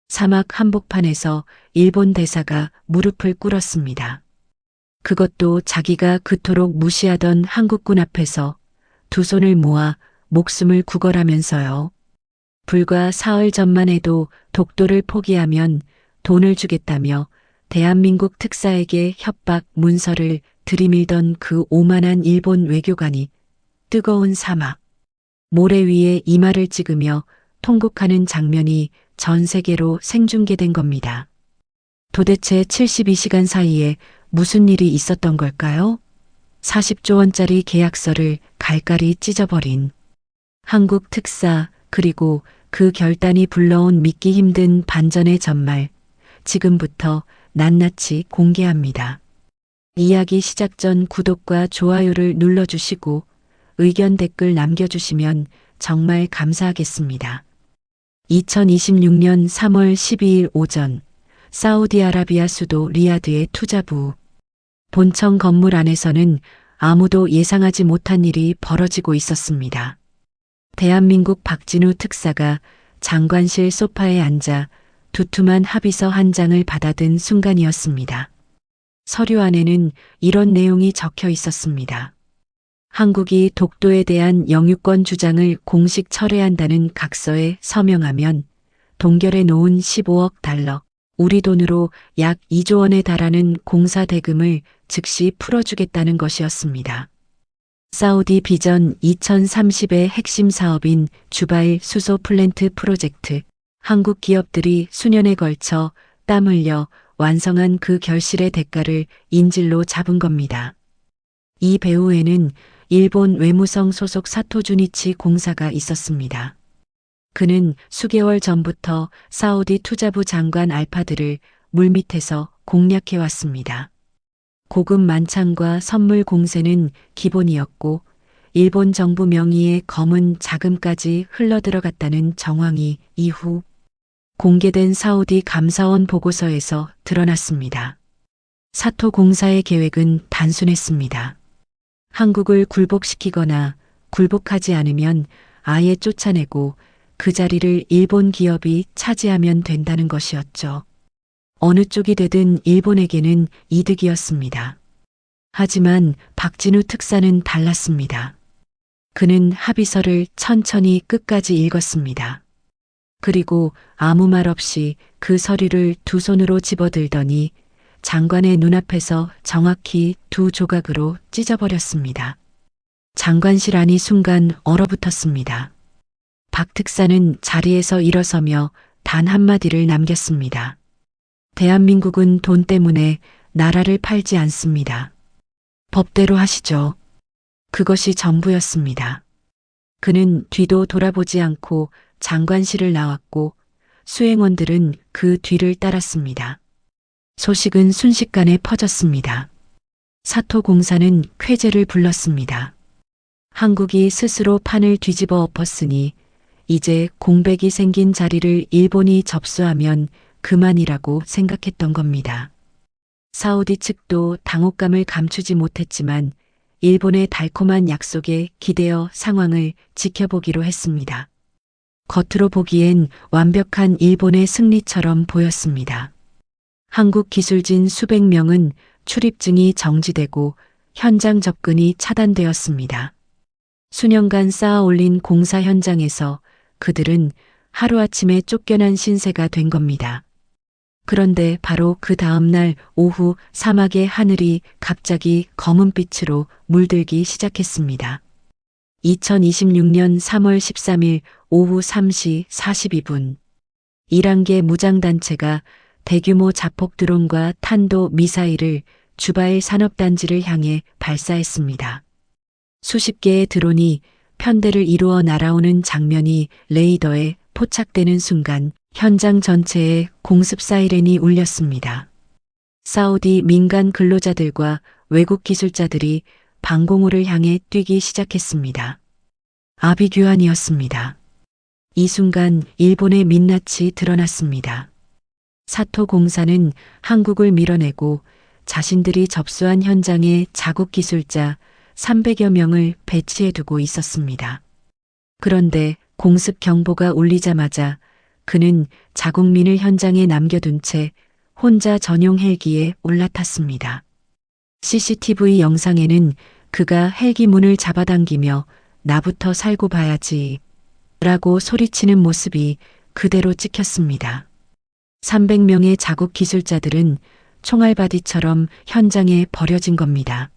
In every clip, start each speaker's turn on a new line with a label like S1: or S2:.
S1: 사막 한복판에서 일본 대사가 무릎을 꿇었습니다. 그것도 자기가 그토록 무시하던 한국군 앞에서 두 손을 모아 목숨을 구걸하면서요. 불과 사흘 전만 해도 독도를 포기하면 돈을 주겠다며 대한민국 특사에게 협박 문서를 들이밀던 그 오만한 일본 외교관이 뜨거운 사막, 모래 위에 이마를 찍으며 통곡하는 장면이 전 세계로 생중계된 겁니다. 도대체 72시간 사이에 무슨 일이 있었던 걸까요? 40조 원짜리 계약서를 갈갈이 찢어버린 한국 특사, 그리고 그 결단이 불러온 믿기 힘든 반전의 전말, 지금부터 낱낱이 공개합니다. 이야기 시작 전 구독과 좋아요를 눌러주시고 의견 댓글 남겨주시면 정말 감사하겠습니다. 2026년 3월 12일 오전 사우디아라비아 수도 리야드의 투자부 본청 건물 안에서는 아무도 예상하지 못한 일이 벌어지고 있었습니다. 대한민국 박진우 특사가 장관실 소파에 앉아 두툼한 합의서 한 장을 받아든 순간이었습니다. 서류 안에는 이런 내용이 적혀 있었습니다. 한국이 독도에 대한 영유권 주장을 공식 철회한다는 각서에 서명하면 동결해 놓은 15억 달러, 우리 돈으로 약 2조 원에 달하는 공사 대금을 즉시 풀어주겠다는 것이었습니다. 사우디 비전 2030의 핵심 사업인 주바일 수소 플랜트 프로젝트, 한국 기업들이 수년에 걸쳐 땀 흘려 완성한 그 결실의 대가를 인질로 잡은 겁니다. 이 배후에는 일본 외무성 소속 사토 주니치 공사가 있었습니다. 그는 수개월 전부터 사우디 투자부 장관 알파드를 물밑에서 공략해왔습니다. 고급 만찬과 선물 공세는 기본이었고 일본 정부 명의의 검은 자금까지 흘러들어갔다는 정황이 이후 공개된 사우디 감사원 보고서에서 드러났습니다. 사토 공사의 계획은 단순했습니다. 한국을 굴복시키거나 굴복하지 않으면 아예 쫓아내고 그 자리를 일본 기업이 차지하면 된다는 것이었죠. 어느 쪽이 되든 일본에게는 이득이었습니다. 하지만 박진우 특사는 달랐습니다. 그는 합의서를 천천히 끝까지 읽었습니다. 그리고 아무 말 없이 그 서류를 두 손으로 집어들더니 장관의 눈앞에서 정확히 두 조각으로 찢어버렸습니다. 장관실 안이 순간 얼어붙었습니다. 박 특사는 자리에서 일어서며 단 한마디를 남겼습니다. 대한민국은 돈 때문에 나라를 팔지 않습니다. 법대로 하시죠. 그것이 전부였습니다. 그는 뒤도 돌아보지 않고 장관실을 나왔고 수행원들은 그 뒤를 따랐습니다. 소식은 순식간에 퍼졌습니다. 사토 공사는 쾌재를 불렀습니다. 한국이 스스로 판을 뒤집어 엎었으니 이제 공백이 생긴 자리를 일본이 접수하면 그만이라고 생각했던 겁니다. 사우디 측도 당혹감을 감추지 못했지만 일본의 달콤한 약속에 기대어 상황을 지켜보기로 했습니다. 겉으로 보기엔 완벽한 일본의 승리처럼 보였습니다. 한국 기술진 수백 명은 출입증이 정지되고 현장 접근이 차단되었습니다. 수년간 쌓아 올린 공사 현장에서 그들은 하루아침에 쫓겨난 신세가 된 겁니다. 그런데 바로 그 다음날 오후 사막의 하늘이 갑자기 검은빛으로 물들기 시작했습니다. 2026년 3월 13일 오후 3시 42분 이란계 무장단체가 대규모 자폭 드론과 탄도 미사일을 주바일 산업단지를 향해 발사했습니다. 수십 개의 드론이 편대를 이루어 날아오는 장면이 레이더에 포착되는 순간 현장 전체에 공습 사이렌이 울렸습니다. 사우디 민간 근로자들과 외국 기술자들이 방공호를 향해 뛰기 시작했습니다. 아비규환이었습니다. 이 순간 일본의 민낯이 드러났습니다. 사토 공사는 한국을 밀어내고 자신들이 접수한 현장에 자국 기술자 300여 명을 배치해두고 있었습니다. 그런데 공습 경보가 울리자마자 그는 자국민을 현장에 남겨둔 채 혼자 전용 헬기에 올라탔습니다. CCTV 영상에는 그가 헬기 문을 잡아당기며 나부터 살고 봐야지 라고 소리치는 모습이 그대로 찍혔습니다. 300명의 자국 기술자들은 총알바디처럼 현장에 버려진 겁니다.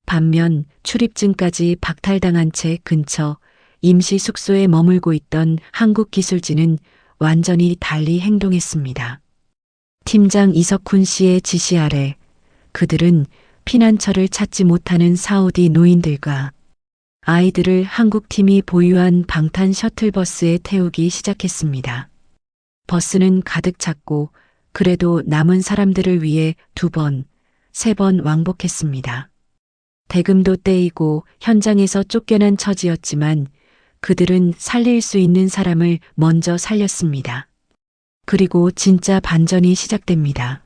S1: 반면 출입증까지 박탈당한 채 근처 임시 숙소에 머물고 있던 한국 기술진은 완전히 달리 행동했습니다. 팀장 이석훈 씨의 지시 아래 그들은 피난처를 찾지 못하는 사우디 노인들과 아이들을 한국팀이 보유한 방탄 셔틀버스에 태우기 시작했습니다. 버스는 가득 찼고 그래도 남은 사람들을 위해 2번, 3번 왕복했습니다. 대금도 떼이고 현장에서 쫓겨난 처지였지만 그들은 살릴 수 있는 사람을 먼저 살렸습니다. 그리고 진짜 반전이 시작됩니다.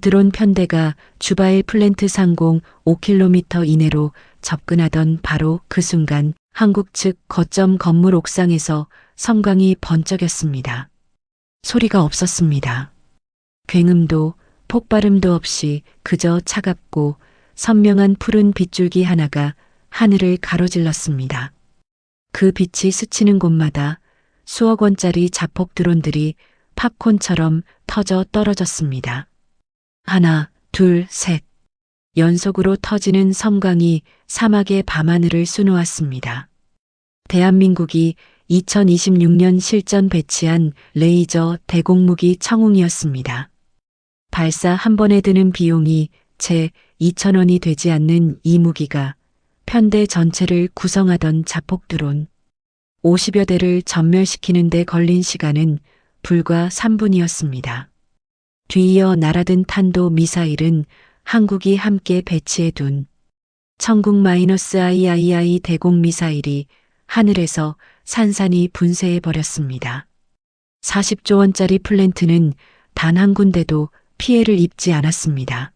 S1: 드론 편대가 주바일 플랜트 상공 5km 이내로 접근하던 바로 그 순간 한국 측 거점 건물 옥상에서 섬광이 번쩍였습니다. 소리가 없었습니다. 굉음도 폭발음도 없이 그저 차갑고 선명한 푸른 빗줄기 하나가 하늘을 가로질렀습니다. 그 빛이 스치는 곳마다 수억 원짜리 자폭 드론들이 팝콘처럼 터져 떨어졌습니다. 하나, 둘, 셋. 연속으로 터지는 섬광이 사막의 밤하늘을 수놓았습니다. 대한민국이 2026년 실전 배치한 레이저 대공무기 청웅이었습니다. 발사 한 번에 드는 비용이 채 2,000원이 되지 않는 이 무기가 편대 전체를 구성하던 자폭 드론 50여 대를 전멸시키는 데 걸린 시간은 불과 3분이었습니다. 뒤이어 날아든 탄도 미사일은 한국이 함께 배치해둔 천국-III 대공 미사일이 하늘에서 산산이 분쇄해버렸습니다. 40조 원짜리 플랜트는 단 한 군데도 피해를 입지 않았습니다.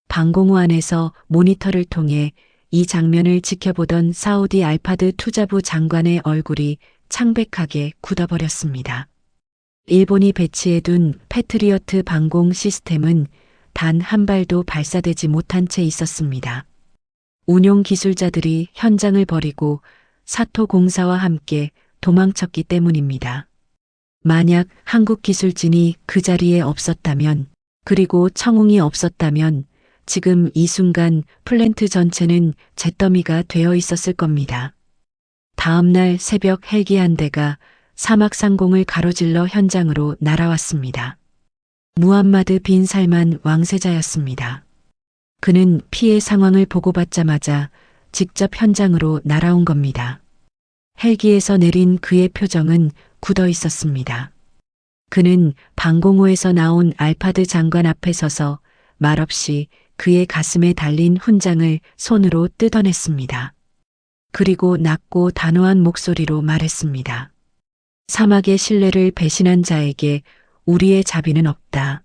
S1: 방공호 안에서 모니터를 통해 이 장면을 지켜보던 사우디 알파드 투자부 장관의 얼굴이 창백하게 굳어버렸습니다. 일본이 배치해둔 패트리어트 방공 시스템은 단 한 발도 발사되지 못한 채 있었습니다. 운용 기술자들이 현장을 버리고 사토 공사와 함께 도망쳤기 때문입니다. 만약 한국 기술진이 그 자리에 없었다면, 그리고 청웅이 없었다면 지금 이 순간 플랜트 전체는 잿더미가 되어 있었을 겁니다. 다음 날 새벽 헬기 한 대가 사막 상공을 가로질러 현장으로 날아왔습니다. 무함마드 빈 살만 왕세자였습니다. 그는 피해 상황을 보고받자마자 직접 현장으로 날아온 겁니다. 헬기에서 내린 그의 표정은 굳어 있었습니다. 그는 방공호에서 나온 알파드 장관 앞에 서서 말없이 그의 가슴에 달린 훈장을 손으로 뜯어냈습니다. 그리고 낮고 단호한 목소리로 말했습니다. 사막의 신뢰를 배신한 자에게 우리의 자비는 없다.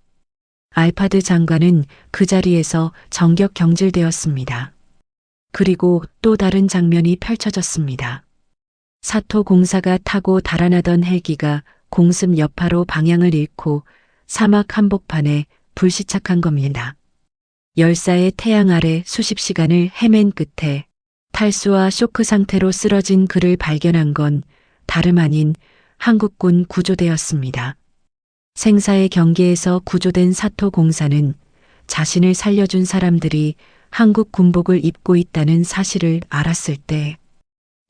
S1: 알파드 장관은 그 자리에서 정격 경질되었습니다. 그리고 또 다른 장면이 펼쳐졌습니다. 사토 공사가 타고 달아나던 헬기가 공습 여파로 방향을 잃고 사막 한복판에 불시착한 겁니다. 열사의 태양 아래 수십 시간을 헤맨 끝에 탈수와 쇼크 상태로 쓰러진 그를 발견한 건 다름 아닌 한국군 구조대였습니다. 생사의 경계에서 구조된 사토 공사는 자신을 살려준 사람들이 한국 군복을 입고 있다는 사실을 알았을 때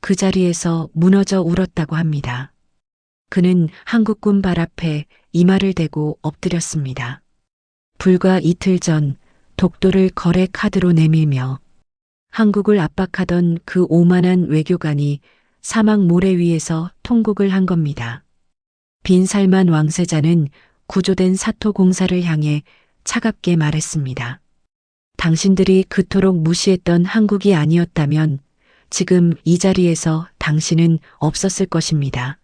S1: 그 자리에서 무너져 울었다고 합니다. 그는 한국군 발 앞에 이마를 대고 엎드렸습니다. 불과 이틀 전 독도를 거래 카드로 내밀며 한국을 압박하던 그 오만한 외교관이 사막 모래 위에서 통곡을 한 겁니다. 빈살만 왕세자는 구조된 사토 공사를 향해 차갑게 말했습니다. 당신들이 그토록 무시했던 한국이 아니었다면 지금 이 자리에서 당신은 없었을 것입니다.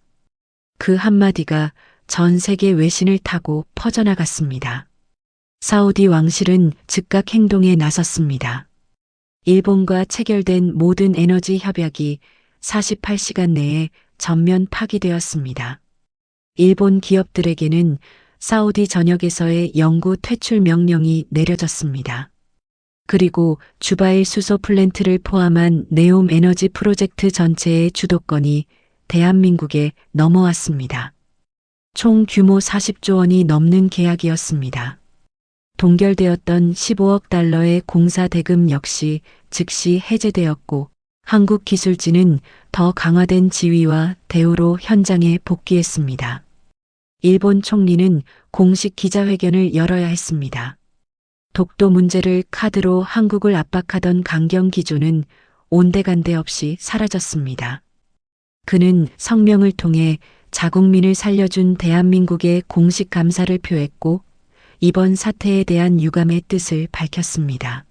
S1: 그 한마디가 전 세계 외신을 타고 퍼져나갔습니다. 사우디 왕실은 즉각 행동에 나섰습니다. 일본과 체결된 모든 에너지 협약이 48시간 내에 전면 파기되었습니다. 일본 기업들에게는 사우디 전역에서의 영구 퇴출 명령이 내려졌습니다. 그리고 주바일 수소 플랜트를 포함한 네옴 에너지 프로젝트 전체의 주도권이 대한민국에 넘어왔습니다. 총 규모 40조 원이 넘는 계약이었습니다. 동결되었던 15억 달러의 공사 대금 역시 즉시 해제되었고 한국기술진은 더 강화된 지위와 대우로 현장에 복귀했습니다. 일본 총리는 공식 기자회견을 열어야 했습니다. 독도 문제를 카드로 한국을 압박하던 강경 기조는 온데간데 없이 사라졌습니다. 그는 성명을 통해 자국민을 살려준 대한민국의 공식 감사를 표했고 이번 사태에 대한 유감의 뜻을 밝혔습니다.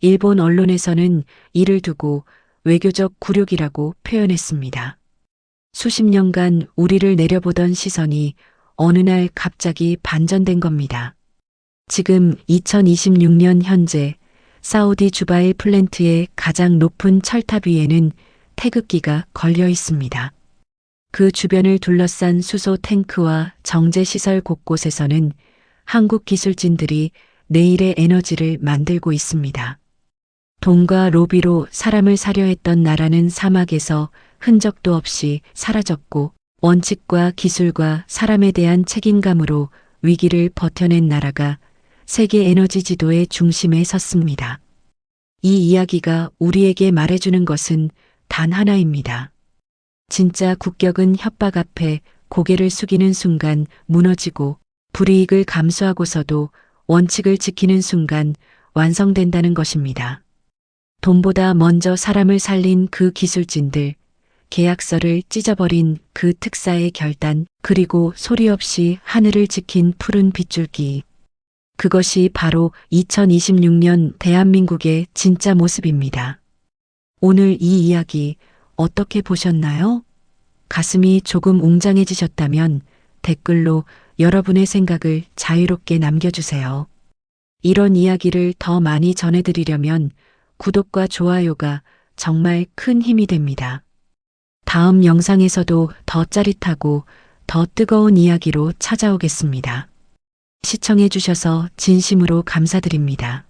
S1: 일본 언론에서는 이를 두고 외교적 굴욕이라고 표현했습니다. 수십 년간 우리를 내려보던 시선이 어느 날 갑자기 반전된 겁니다. 지금 2026년 현재 사우디 주바일 플랜트의 가장 높은 철탑 위에는 태극기가 걸려 있습니다. 그 주변을 둘러싼 수소 탱크와 정제 시설 곳곳에서는 한국 기술진들이 내일의 에너지를 만들고 있습니다. 돈과 로비로 사람을 사려 했던 나라는 사막에서 흔적도 없이 사라졌고 원칙과 기술과 사람에 대한 책임감으로 위기를 버텨낸 나라가 세계 에너지 지도의 중심에 섰습니다. 이 이야기가 우리에게 말해주는 것은 단 하나입니다. 진짜 국격은 협박 앞에 고개를 숙이는 순간 무너지고 불이익을 감수하고서도 원칙을 지키는 순간 완성된다는 것입니다. 돈보다 먼저 사람을 살린 그 기술진들, 계약서를 찢어버린 그 특사의 결단, 그리고 소리 없이 하늘을 지킨 푸른 빗줄기. 그것이 바로 2026년 대한민국의 진짜 모습입니다. 오늘 이 이야기 어떻게 보셨나요? 가슴이 조금 웅장해지셨다면 댓글로 여러분의 생각을 자유롭게 남겨주세요. 이런 이야기를 더 많이 전해드리려면 구독과 좋아요가 정말 큰 힘이 됩니다. 다음 영상에서도 더 짜릿하고 더 뜨거운 이야기로 찾아오겠습니다. 시청해주셔서 진심으로 감사드립니다.